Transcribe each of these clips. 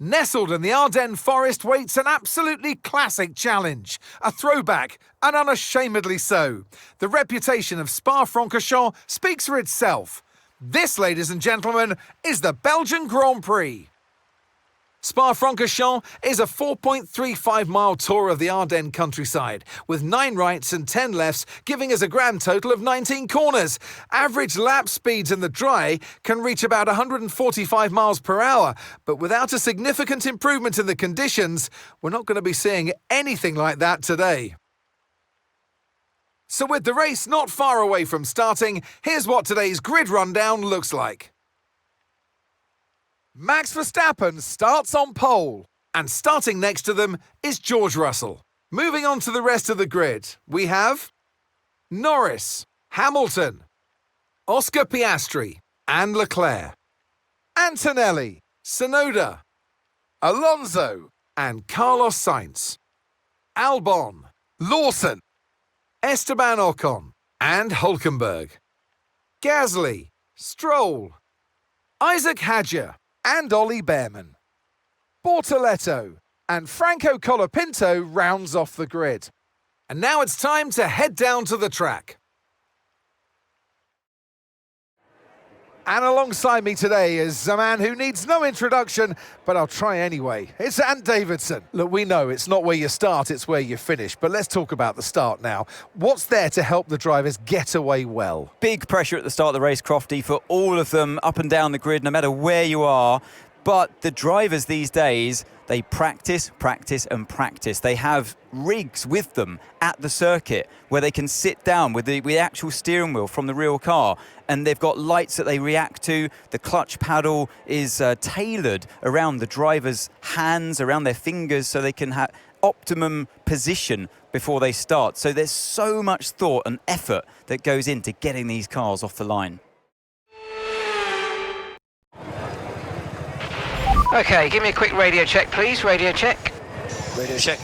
Nestled in the Ardennes forest waits an absolutely classic challenge. A throwback, and unashamedly so. The reputation of Spa-Francorchamps speaks for itself. This, ladies and gentlemen, is the Belgian Grand Prix. Spa-Francorchamps is a 4.35-mile tour of the Ardennes countryside, with 9 rights and 10 lefts, giving us a grand total of 19 corners. Average lap speeds in the dry can reach about 145 miles per hour, but without a significant improvement in the conditions, we're not going to be seeing anything like that today. So with the race not far away from starting, here's what today's grid rundown looks like. Max Verstappen starts on pole, and starting next to them is George Russell. Moving on to the rest of the grid, we have Norris, Hamilton, Oscar Piastri, and Leclerc, Antonelli, Tsunoda, Alonso, and Carlos Sainz, Albon, Lawson, Esteban Ocon, and Hülkenberg, Gasly, Stroll, Isaac Hadjar, and Ollie Behrman. Bortoletto and Franco Colapinto rounds off the grid. And now it's time to head down to the track. And alongside me today is a man who needs no introduction, but I'll try anyway. It's Ant Davidson. Look, we know it's not where you start, it's where you finish. But let's talk about the start now. What's there to help the drivers get away well? Big pressure at the start of the race, Crofty, for all of them up and down the grid, no matter where you are. But the drivers these days, they practice, practice and practice. They have rigs with them at the circuit where they can sit down with the actual steering wheel from the real car, and they've got lights that they react to. The clutch paddle is tailored around the driver's hands, around their fingers, so they can have optimum position before they start. So there's so much thought and effort that goes into getting these cars off the line. Okay, give me a quick radio check, please. Radio check. Radio check.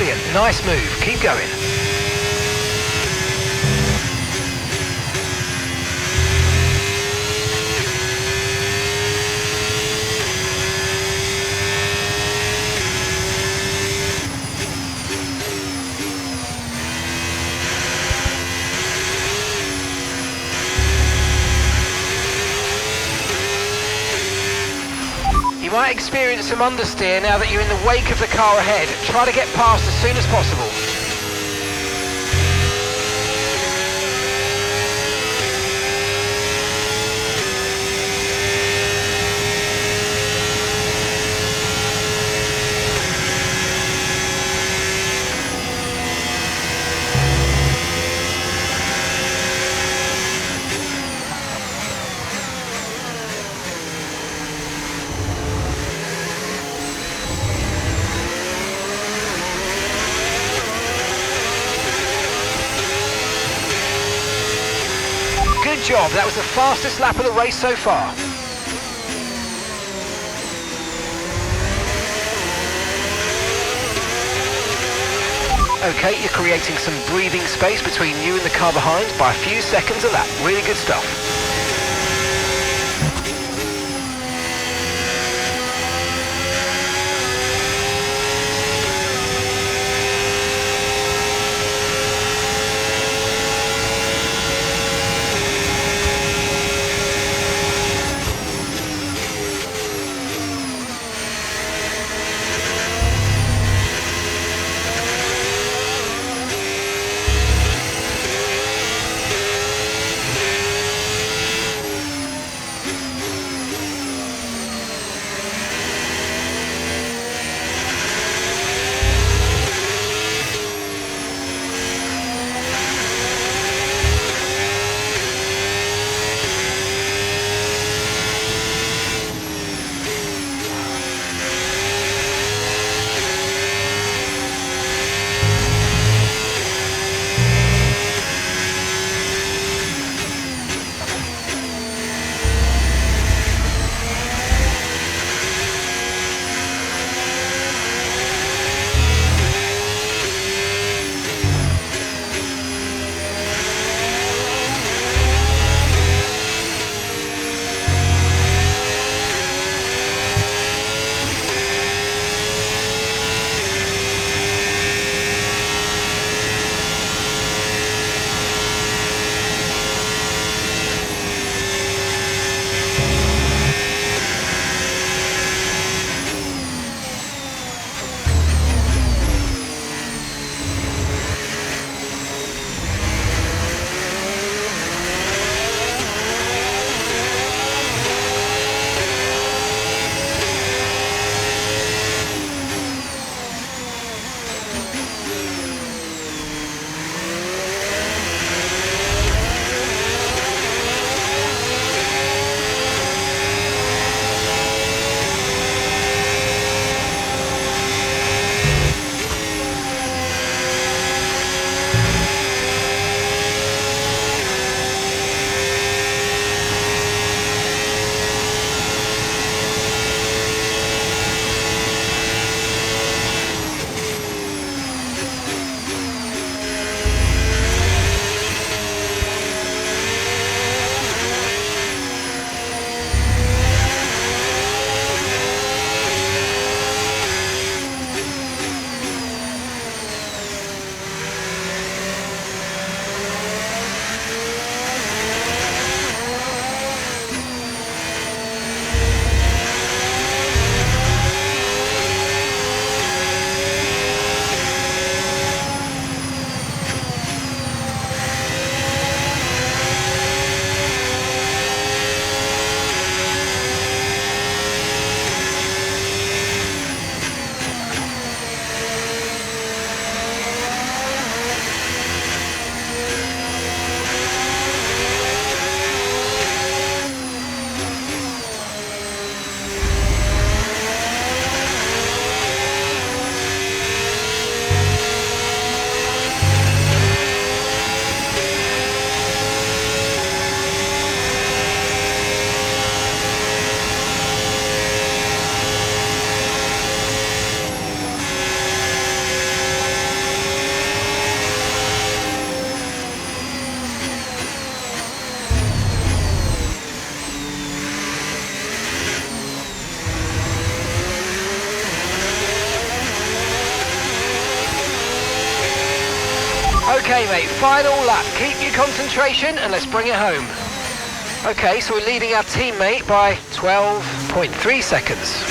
Brilliant, nice move, keep going. You might experience some understeer now that you're in the wake of the car ahead. Try to get past as soon as possible. Good job, that was the fastest lap of the race so far. Okay, you're creating some breathing space between you and the car behind by a few seconds of that. Really good stuff. Okay, mate, final lap. Keep your concentration and let's bring it home. Okay, so we're leading our teammate by 12.3 seconds.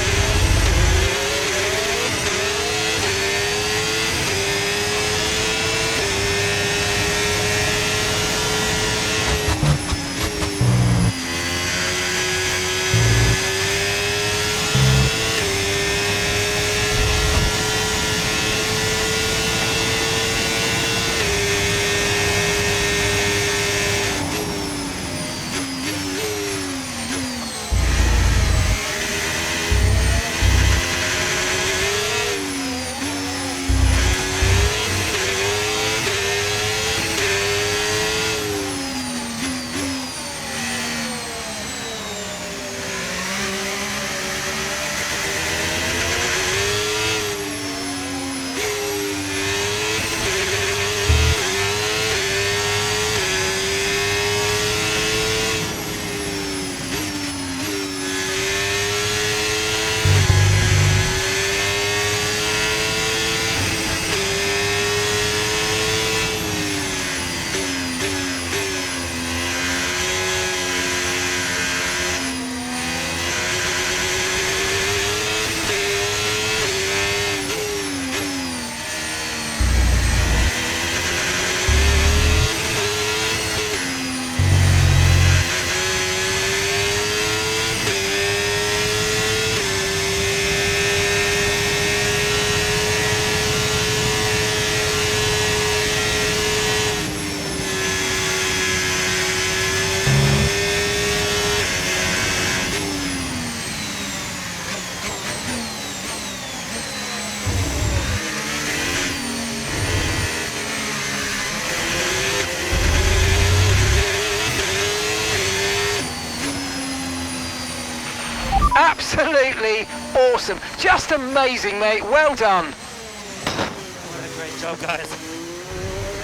Absolutely awesome. Just amazing, mate. Well done. What a great job, guys.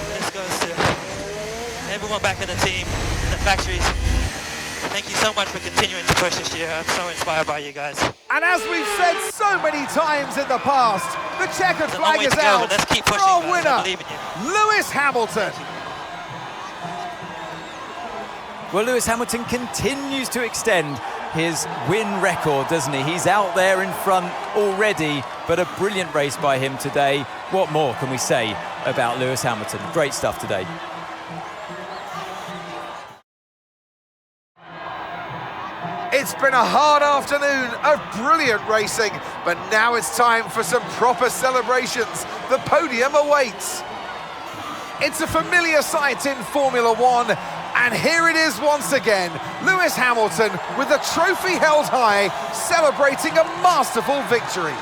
This goes to everyone back in the team, in the factories. Thank you so much for continuing to push this year. I'm so inspired by you guys. And as we've said so many times in the past, the checkered There's a long flag way is to go, out but let's keep pushing, for our guys. I winner, believe in you. Lewis Hamilton. Well, Lewis Hamilton continues to extend his win record, doesn't he? He's out there in front already, but a brilliant race by him today. What more can we say about Lewis Hamilton? Great stuff today. It's been a hard afternoon of brilliant racing, but now it's time for some proper celebrations. The podium awaits. It's a familiar sight in Formula One, and here it is once again. Lewis Hamilton with the trophy held high, celebrating a masterful victory.